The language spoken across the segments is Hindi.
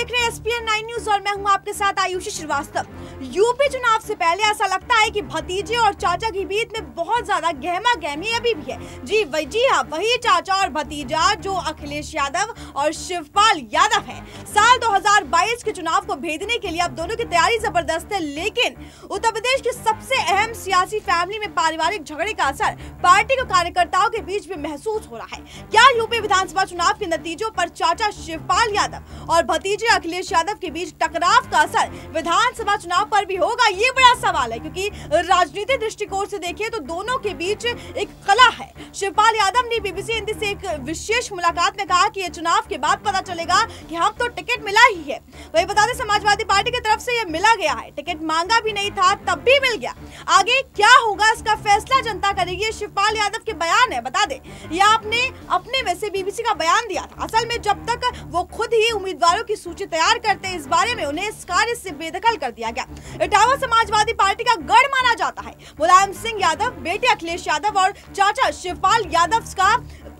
देख रहे हैं एसपीएन 9 न्यूज और मैं हूं आपके साथ आयुषी श्रीवास्तव। यूपी चुनाव से पहले ऐसा लगता है कि भतीजे और चाचा के बीच में बहुत ज्यादा गहमा गहमी अभी भी है। जी हाँ, वही चाचा और भतीजा जो अखिलेश यादव और शिवपाल यादव हैं। साल 2022 के चुनाव को भेदने के लिए अब दोनों की तैयारी जबरदस्त है, लेकिन उत्तर प्रदेश की सबसे अहम सियासी फैमिली में पारिवारिक झगड़े का असर पार्टी के कार्यकर्ताओं के बीच में महसूस हो रहा है। क्या यूपी विधानसभा चुनाव के नतीजों पर चाचा शिवपाल यादव और भतीजे अखिलेश यादव के बीच टकराव का असर विधानसभा चुनाव पर भी होगा? ये बड़ा सवाल है, क्योंकि राजनीतिक दृष्टिकोण से देखें तो दोनों के बीच एक कला है। शिवपाल यादव ने बीबीसी हिंदी से एक विशेष मुलाकात में कहा कि ये चुनाव के बाद पता चलेगा कि हम तो टिकट मिला ही है। वही बता दें, समाजवादी पार्टी की तरफ से ये मिला गया है, टिकट मांगा भी नहीं था तब भी मिल गया। आगे क्या होगा इसका फैसला जनता करेगी। शिवपाल यादव के बयान है, बता दें ये आपने अपने में से बीबीसी का बयान दिया था। असल में जब तक वो खुद ही उम्मीदवारों की सूची तैयार करते इस बारे में उन्हें इस कार्य से बेदखल कर दिया गया। इटावा समाजवादी पार्टी का गढ़ माना जाता है। मुलायम सिंह यादव बेटे अखिलेश यादव और चाचा शिवपाल यादव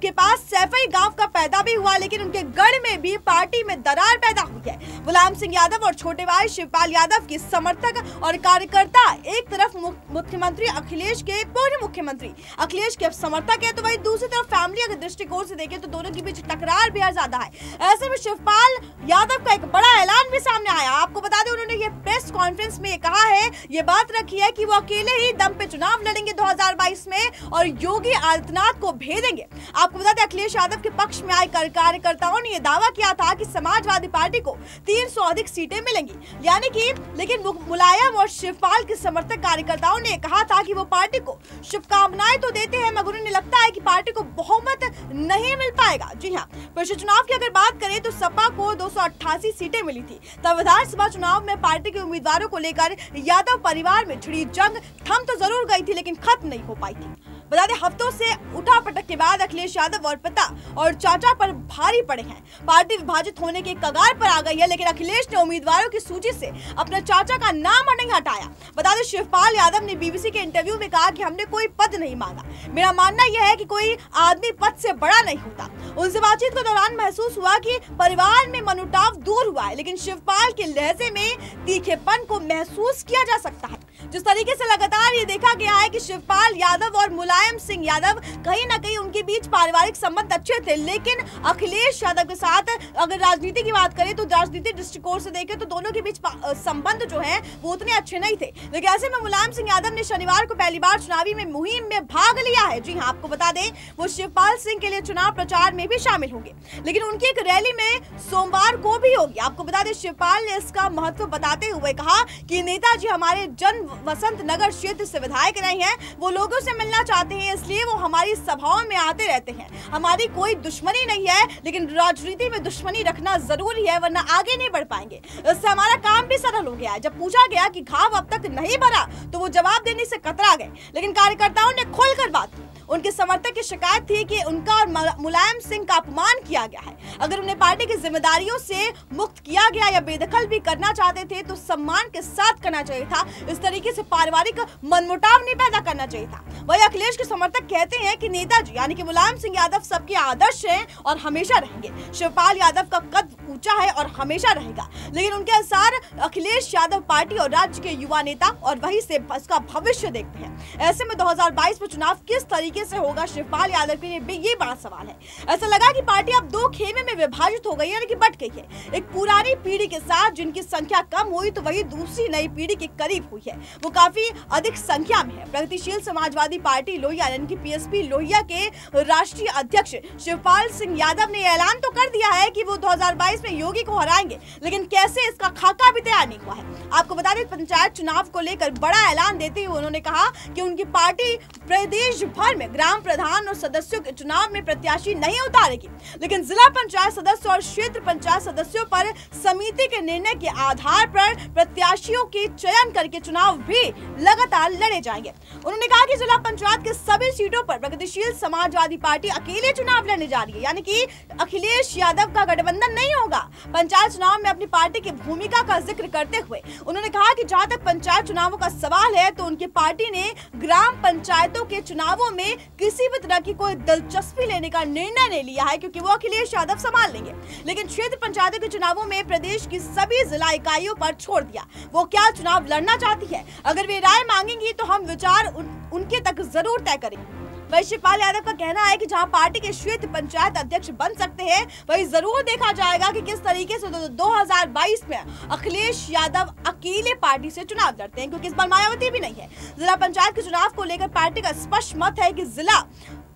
के पास सैफई गांव का पैदा भी हुआ, लेकिन उनके गढ़ में भी पार्टी में दरार पैदा हुई है। मुलायम सिंह यादव और छोटे भाई शिवपाल यादव के समर्थक और कार्यकर्ता एक तरफ मुख्यमंत्री अखिलेश के पूर्व मुख्यमंत्री अखिलेश के समर्थक है, तो वही दूसरी तरफ फैमिली के दृष्टिकोण से देखें तो दोनों के बीच टकरार बेहद ज्यादा है। ऐसे में शिवपाल यादव का एक बड़ा ऐलान भी सामने आया। आपको बता दें, उन्होंने ये प्रेस कॉन्फ्रेंस में कहा है, ये बात रखी है कि वो अकेले ही दम पे चुनाव लड़ेंगे 2022 में और योगी आदित्यनाथ को भेदेंगे। आपको बता दें, अखिलेश यादव के पक्ष में आए कार्यकर्ताओं ने यह दावा किया था कि समाजवादी पार्टी को 300 अधिक सीटें मिलेंगी, यानी कि लेकिन मुलायम और शिवपाल के समर्थक कार्यकर्ताओं ने कहा था कि वो पार्टी को शुभकामनाएं तो देते हैं, मगर उन्हें लगता है कि पार्टी को बहुमत नहीं मिल पाएगा। जी हाँ, पिछले चुनाव की अगर बात करें तो सपा को 288 सीटें मिली थी। तब विधानसभा चुनाव में पार्टी के उम्मीदवारों को लेकर यादव परिवार में छिड़ी जंग थम तो जरूर गई थी, लेकिन खत्म नहीं हो पाई थी। बता दें, हफ्तों से उठापटक के बाद अखिलेश यादव और पिता और चाचा पर भारी पड़े हैं। पार्टी विभाजित होने के कगार पर आ गई है, लेकिन अखिलेश ने उम्मीदवारों की सूची से अपने चाचा का नाम नहीं हटाया। बता दें, शिवपाल यादव ने बीबीसी के इंटरव्यू में कहा कि हमने कोई पद नहीं मांगा। मेरा मानना यह है कि कोई आदमी पद से बड़ा नहीं होता। उनसे बातचीत के दौरान महसूस हुआ कि परिवार में मनमुटाव दूर हुआ है, लेकिन शिवपाल के लहजे में तीखेपन को महसूस किया जा सकता है। जिस तरीके से लगातार ये देखा गया है कि शिवपाल यादव और मुलायम सिंह यादव कहीं ना कहीं उनके बीच पारिवारिक संबंध अच्छे थे, लेकिन अखिलेश यादव के साथ अगर राजनीति की बात करें तो राजनीतिक दृष्टिकोण से देखें तो दोनों के बीच संबंध जो है वो उतने अच्छे नहीं थे। लेकिन ऐसे में मुलायम सिंह यादव ने शनिवार को पहली बार चुनावी मुहिम में भाग लिया है। जी हाँ, आपको बता दें वो शिवपाल सिंह के लिए चुनाव प्रचार में भी शामिल होंगे, लेकिन उनकी एक रैली में सोमवार को भी होगी। आपको बता दें, शिवपाल ने इसका महत्व बताते हुए कहा कि नेताजी हमारे जन्म वसंत नगर क्षेत्र से विधायक रहे हैं, वो लोगों से मिलना चाहते हैं, इसलिए वो हमारी सभाओं में आते रहते हैं। हमारी कोई दुश्मनी नहीं है, लेकिन राजनीति में दुश्मनी रखना जरूरी है, वरना आगे नहीं बढ़ पाएंगे। इससे हमारा काम भी सरल हो गया है। जब पूछा गया कि घाव अब तक नहीं भरा तो वो जवाब देने से कतरा गए, लेकिन कार्यकर्ताओं ने खुलकर बात की। उनके समर्थक की शिकायत थी कि उनका और मुलायम सिंह का अपमान किया गया है। अगर उन्हें पार्टी की जिम्मेदारियों से मुक्त किया गया या बेदखल भी करना चाहते थे तो सम्मान के साथ करना चाहिए था। इस तरीके से पारिवारिक मनमुटाव नहीं पैदा करना चाहिए था। वही अखिलेश के समर्थक कहते हैं कि नेताजी यानी कि मुलायम सिंह यादव सबके आदर्श हैं और हमेशा रहेंगे। शिवपाल यादव का कद ऊंचा है और हमेशा रहेगा, लेकिन उनके अनुसार अखिलेश यादव पार्टी और राज्य के युवा नेता और वही से इसका भविष्य देखते हैं। ऐसे में 2022 में चुनाव किस तरीके से होगा, शिवपाल यादव के लिए ये बड़ा सवाल है। ऐसा लगा कि पार्टी अब दो खेमे में विभाजित हो गई है, यानी कि बट गई है। एक पुरानी पीढ़ी के साथ जिनकी संख्या कम हुई, तो वही दूसरी नई पीढ़ी के करीब हुई है, वो काफी अधिक संख्या में है। प्रगतिशील समाजवादी पार्टी लोहिया यानी कि पीएसपी लोहिया के राष्ट्रीय अध्यक्ष शिवपाल सिंह यादव ने ऐलान तो कर दिया है कि वो 2022 में योगी को हराएंगे, लेकिन कैसे इसका खाका भी तैयार नहीं हुआ है। आपको बता दें, पंचायत चुनाव को लेकर बड़ा ऐलान देते हुए उन्होंने कहा कि उनकी पार्टी प्रदेश भर में ग्राम प्रधान और सदस्यों के चुनाव में प्रत्याशी नहीं उतारेगी, लेकिन जिला पंचायत सदस्य और क्षेत्र पंचायत सदस्यों पर समिति के निर्णय के आधार पर प्रत्याशियों के चयन करके चुनाव भी लगातार लड़े जाएंगे। उन्होंने कहा कि जिला पंचायत के सभी सीटों पर प्रगतिशील समाजवादी पार्टी अकेले चुनाव लड़ने जा रही है, यानी कि अखिलेश यादव का गठबंधन नहीं होगा। पंचायत चुनाव में अपनी पार्टी की भूमिका का जिक्र करते हुए उन्होंने कहा कि जहां तक पंचायत चुनावों का सवाल है तो उनकी पार्टी ने ग्राम पंचायतों के चुनावों में किसी भी तरह की कोई दिलचस्पी लेने का निर्णय नहीं लिया है, क्योंकि वो अखिलेश यादव संभाल लेंगे। लेकिन क्षेत्र पंचायतों के चुनावों में प्रदेश की सभी जिला इकाइयों पर छोड़ दिया वो क्या चुनाव लड़ना चाहती है। अगर वे राय मांगेंगी तो हम विचार उनके तक जरूर तय करेंगे। वही शिवपाल यादव का कहना है कि जहां पार्टी के क्षेत्र पंचायत अध्यक्ष बन सकते हैं, वही जरूर देखा जाएगा कि किस तरीके से 2022 में अखिलेश यादव अकेले पार्टी से चुनाव लड़ते हैं, क्योंकि इस बार मायावती भी नहीं है। जिला पंचायत के चुनाव को लेकर पार्टी का स्पष्ट मत है कि जिला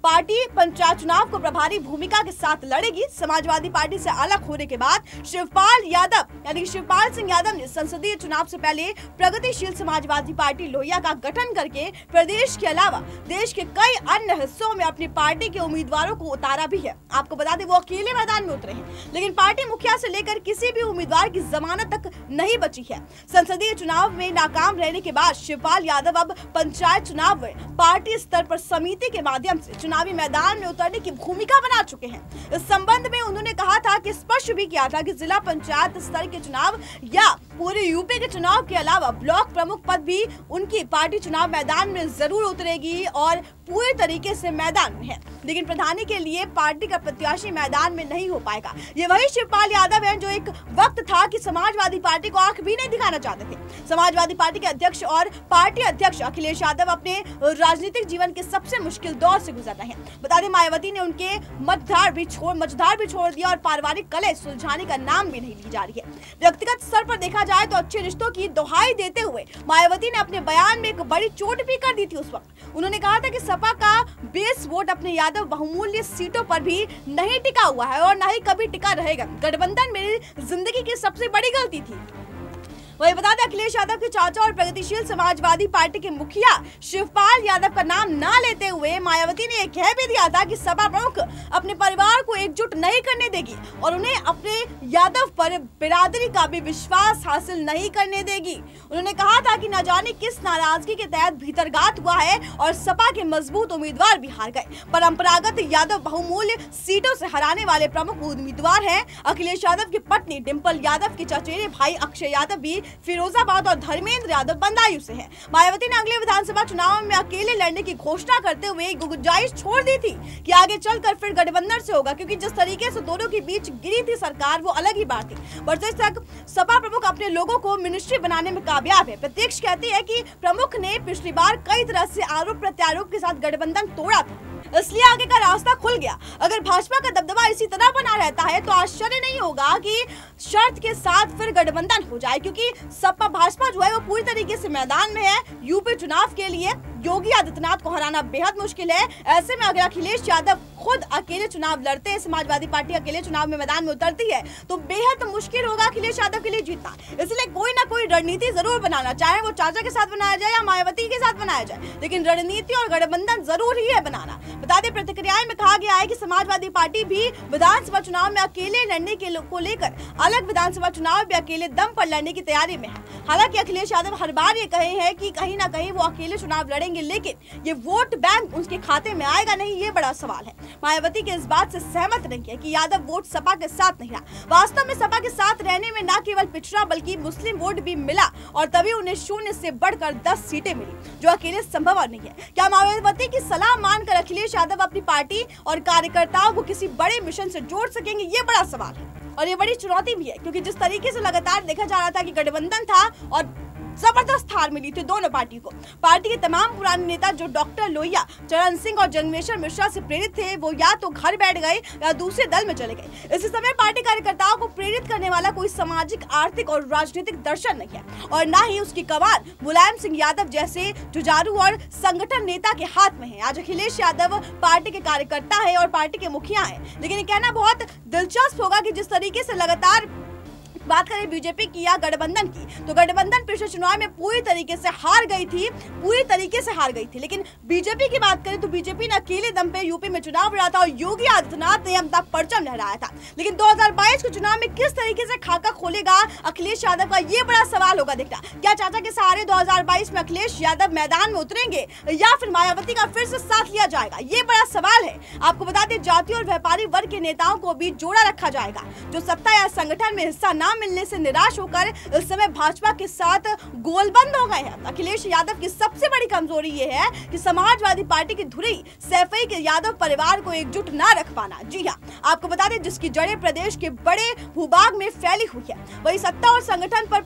पार्टी पंचायत चुनाव को प्रभारी भूमिका के साथ लड़ेगी। समाजवादी पार्टी से अलग होने के बाद शिवपाल यादव यानी शिवपाल सिंह यादव ने संसदीय चुनाव से पहले प्रगतिशील समाजवादी पार्टी लोहिया का गठन करके प्रदेश के अलावा देश के कई अन्य हिस्सों में अपनी पार्टी के उम्मीदवारों को उतारा भी है। आपको बता दें वो अकेले मैदान में उतरे हैं, लेकिन पार्टी मुखिया से लेकर किसी भी उम्मीदवार की जमानत तक नहीं बची है। संसदीय चुनाव में नाकाम रहने के बाद शिवपाल यादव अब पंचायत चुनाव में पार्टी स्तर पर समिति के माध्यम से चुनावी मैदान में उतरने की भूमिका बना चुके हैं। इस संबंध में उन्होंने कहा था कि स्पष्ट भी किया था कि जिला पंचायत स्तर के चुनाव या पूरे यूपी के चुनाव के अलावा ब्लॉक प्रमुख पद भी उनकी पार्टी चुनाव मैदान में जरूर उतरेगी और पूरे तरीके से मैदान में है। लेकिन प्रधानी के लिए पार्टी का प्रत्याशी मैदान में नहीं हो पाएगा। ये वही शिवपाल यादव हैं जो एक वक्त था कि समाजवादी पार्टी को आंख भी नहीं दिखाना चाहते थे। समाजवादी पार्टी के अध्यक्ष और पार्टी अध्यक्ष अखिलेश यादव अपने राजनीतिक जीवन के सबसे मुश्किल दौर से गुजर रहे हैं। बता दें मायावती ने उनके मझधार भी छोड़ दिया और पारिवारिक कलह सुलझाने का नाम भी नहीं ली जा रही है। व्यक्तिगत स्तर पर देखा जाए तो अच्छे रिश्तों की दोहाई देते हुए मायावती ने अपने बयान में एक बड़ी चोट भी कर दी थी। उस वक्त उन्होंने कहा था कि सपा का बेस वोट अपने यादव बहुमूल्य सीटों पर भी नहीं टिका हुआ है और न ही कभी टिका रहेगा। गठबंधन मेरी जिंदगी की सबसे बड़ी गलती थी। वही बता दें अखिलेश यादव के चाचा और प्रगतिशील समाजवादी पार्टी के मुखिया शिवपाल यादव का नाम ना लेते हुए मायावती ने कह भी दिया था कि सपा प्रमुख अपने परिवार को एकजुट नहीं करने देगी और उन्हें अपने यादव पर बिरादरी का भी विश्वास हासिल नहीं करने देगी। उन्होंने कहा था कि न जाने किस नाराजगी के तहत भीतरघात हुआ है और सपा के मजबूत उम्मीदवार भी हार गए। परंपरागत यादव बहुमूल्य सीटों से हराने वाले प्रमुख उम्मीदवार हैं अखिलेश यादव की पत्नी डिंपल यादव के चचेरे भाई अक्षय यादव भी फिरोजाबाद और धर्मेंद्र यादव बंदायूं से हैं। मायावती ने अगले विधानसभा चुनाव में अकेले लड़ने की घोषणा करते हुए गुंजाइश छोड़ दी थी कि आगे चलकर फिर गठबंधन से होगा, क्योंकि जिस तरीके से दोनों के बीच गिरी थी सरकार वो अलग ही बात थी। बरसों तक सपा प्रमुख अपने लोगों को मिनिस्ट्री बनाने में कामयाब है। प्रत्यक्ष कहती है कि प्रमुख ने पिछली बार कई तरह से आरोप प्रत्यारोप के साथ गठबंधन तोड़ा था, इसलिए आगे का रास्ता खुल गया। अगर भाजपा का दबदबा इसी तरह बना रहता है तो आश्चर्य नहीं होगा कि शर्त के साथ फिर गठबंधन हो जाए, क्योंकि सपा भाजपा जो है वो पूरी तरीके से मैदान में है। यूपी चुनाव के लिए योगी आदित्यनाथ को हराना बेहद मुश्किल है। ऐसे में अगर अखिलेश यादव खुद अकेले चुनाव लड़ते हैं, समाजवादी पार्टी अकेले चुनाव में मैदान में उतरती है, तो बेहद मुश्किल होगा अखिलेश यादव के लिए जीतना। इसलिए कोई ना कोई रणनीति जरूर बनाना, चाहे वो चाचा के साथ बनाया जाए या मायावती के साथ बनाया जाए, लेकिन रणनीति और गठबंधन जरूर ही है बनाना। बता दें प्रतिक्रियाएं में कहा गया है कि समाजवादी पार्टी भी विधानसभा चुनाव में अकेले लड़ने के को लेकर अलग विधानसभा चुनाव भी अकेले दम पर लड़ने की तैयारी में है। हालांकि अखिलेश यादव हर बार ये कहे हैं कि कहीं ना कहीं वो अकेले चुनाव लड़ेंगे, लेकिन ये वोट बैंक उनके खाते में आएगा नहीं, ये बड़ा सवाल है। मायावती के इस बात से सहमत नहीं है कि यादव वोट सपा के साथ नहीं रहा। वास्तव में सपा के साथ रहने में न केवल पिछड़ा बल्कि मुस्लिम वोट भी मिला और तभी उन्हें 0 से बढ़कर 10 सीटें मिली, जो अकेले संभव नहीं है। क्या मायावती की सलाह मानकर अखिलेश यादव अपनी पार्टी और कार्यकर्ताओं को किसी बड़े मिशन से जोड़ सकेंगे, ये बड़ा सवाल है और ये बड़ी चुनौती भी है, क्योंकि जिस तरीके से लगातार देखा जा रहा था कि गठबंधन था और जबरदस्त हार मिली थी दोनों पार्टी को। पार्टी के तमाम पुराने नेता जो डॉक्टर लोहिया, चरण सिंह और जंगमेश्वर मिश्रा से प्रेरित थे, वो या तो घर बैठ गए या दूसरे दल में चले गए। इस समय पार्टी कार्यकर्ताओं को प्रेरित करने वाला कोई सामाजिक, आर्थिक और राजनीतिक दर्शन नहीं है और न ही उसकी कमान मुलायम सिंह यादव जैसे जुझारू और संगठन नेता के हाथ में है। आज अखिलेश यादव पार्टी के कार्यकर्ता है और पार्टी के मुखिया है, लेकिन ये कहना बहुत दिलचस्प होगा कि जिस तरीके से लगातार बात करें बीजेपी की या गठबंधन की, तो गठबंधन पिछले चुनाव में पूरी तरीके से हार गई थी। लेकिन बीजेपी की बात करें तो बीजेपी ने अकेले दम पे यूपी में चुनाव लड़ा था और योगी आदित्यनाथ ने अमिताभ परचम लहराया था। लेकिन 2022 के चुनाव में किस तरीके से खाका खोलेगा अखिलेश यादव का, ये बड़ा सवाल होगा देखना। क्या चाचा के सहारे 2022 में अखिलेश यादव मैदान में उतरेंगे या फिर मायावती का फिर से साथ लिया जाएगा, ये बड़ा सवाल है। आपको बता दें जाति और व्यापारी वर्ग के नेताओं को भी जोड़ा रखा जाएगा। जो सत्ता या संगठन में हिस्सा ना ना मिलने से निराश होकर इस समय भाजपा के साथ गोलबंद हो गए हैं। अखिलेश यादव की सबसे बड़ी कमजोरी ये है कि समाजवादी पार्टी की धुरी सैफई के यादव परिवार को एकजुट न रख पाना। जी हाँ, आपको बता दें जिसकी जड़ें प्रदेश के बड़े भूभाग में फैली हुई है, वही सत्ता और संगठन पर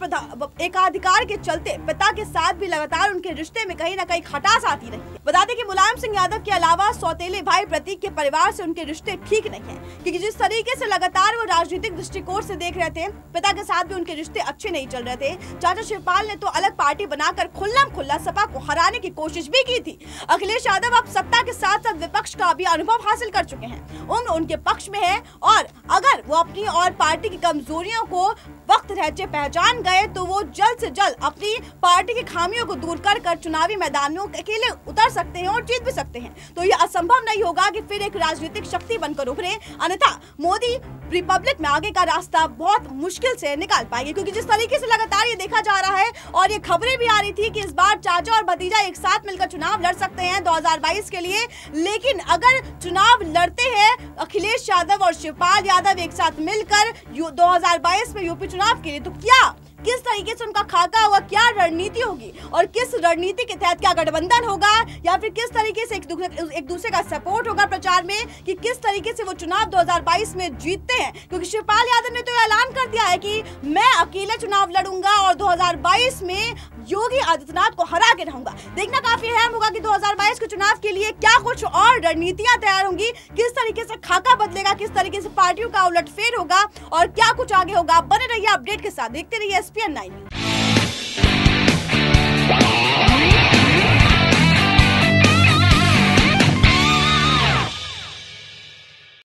एकाधिकार के चलते पिता के साथ भी लगातार उनके रिश्ते में कहीं न कहीं खटास आती रही है। बता दें कि मुलायम सिंह यादव के अलावा सौतेले भाई प्रतीक के परिवार से उनके रिश्ते ठीक नहीं है, क्योंकि जिस तरीके से लगातार वो राजनीतिक दृष्टिकोण से देख रहे थे, पिता के साथ भी उनके रिश्ते अच्छे नहीं चल रहे थे। चाचा शिवपाल ने तो अलग पार्टी बनाकर खुल्लम-खुल्ला सपा को हराने की कोशिश भी की थी। अखिलेश यादव अब सत्ता के साथ साथ विपक्ष का भी अनुभव हासिल कर चुके हैं, उम्र उनके पक्ष में है और अगर वो अपनी और पार्टी की कमजोरियों को वक्त रहते पहचान गए तो वो जल्द से जल्द अपनी पार्टी की खामियों को दूर कर चुनावी मैदानों में अकेले उतर सकते हैं और जीत भी सकते हैं। तो ये असंभव नहीं होगा कि फिर एक राजनीतिक शक्ति बनकर उभरे, अन्यथा मोदी रिपब्लिक में आगे का रास्ता बहुत मुश्किल से निकाल पाएंगे, क्योंकि जिस तरीके से लगातार ये देखा जा रहा है और ये खबरें भी आ रही थी कि इस बार चाचा और भतीजा एक साथ मिलकर चुनाव लड़ सकते हैं 2022 के लिए। लेकिन अगर चुनाव लड़ते हैं अखिलेश यादव और शिवपाल यादव एक साथ मिलकर 2022 में यूपी चुनाव के लिए, तो क्या किस तरीके से उनका खाका होगा, क्या रणनीति होगी और किस रणनीति के तहत क्या गठबंधन होगा या फिर किस तरीके से एक दूसरे का सपोर्ट होगा प्रचार में कि किस तरीके से वो चुनाव 2022 में जीतते हैं। क्योंकि शिवपाल यादव ने तो ऐलान कर दिया है कि मैं अकेले चुनाव लड़ूंगा और 2022 में योगी आदित्यनाथ को हरा के रहूंगा। देखना काफी अहम होगा कि 2022 के चुनाव के लिए क्या कुछ और रणनीतियां तैयार होंगी, किस तरीके से खाका बदलेगा, किस तरीके से पार्टियों का उलटफेर होगा और क्या कुछ आगे होगा। बने रहिए अपडेट के साथ, देखते रहिए SPN 9।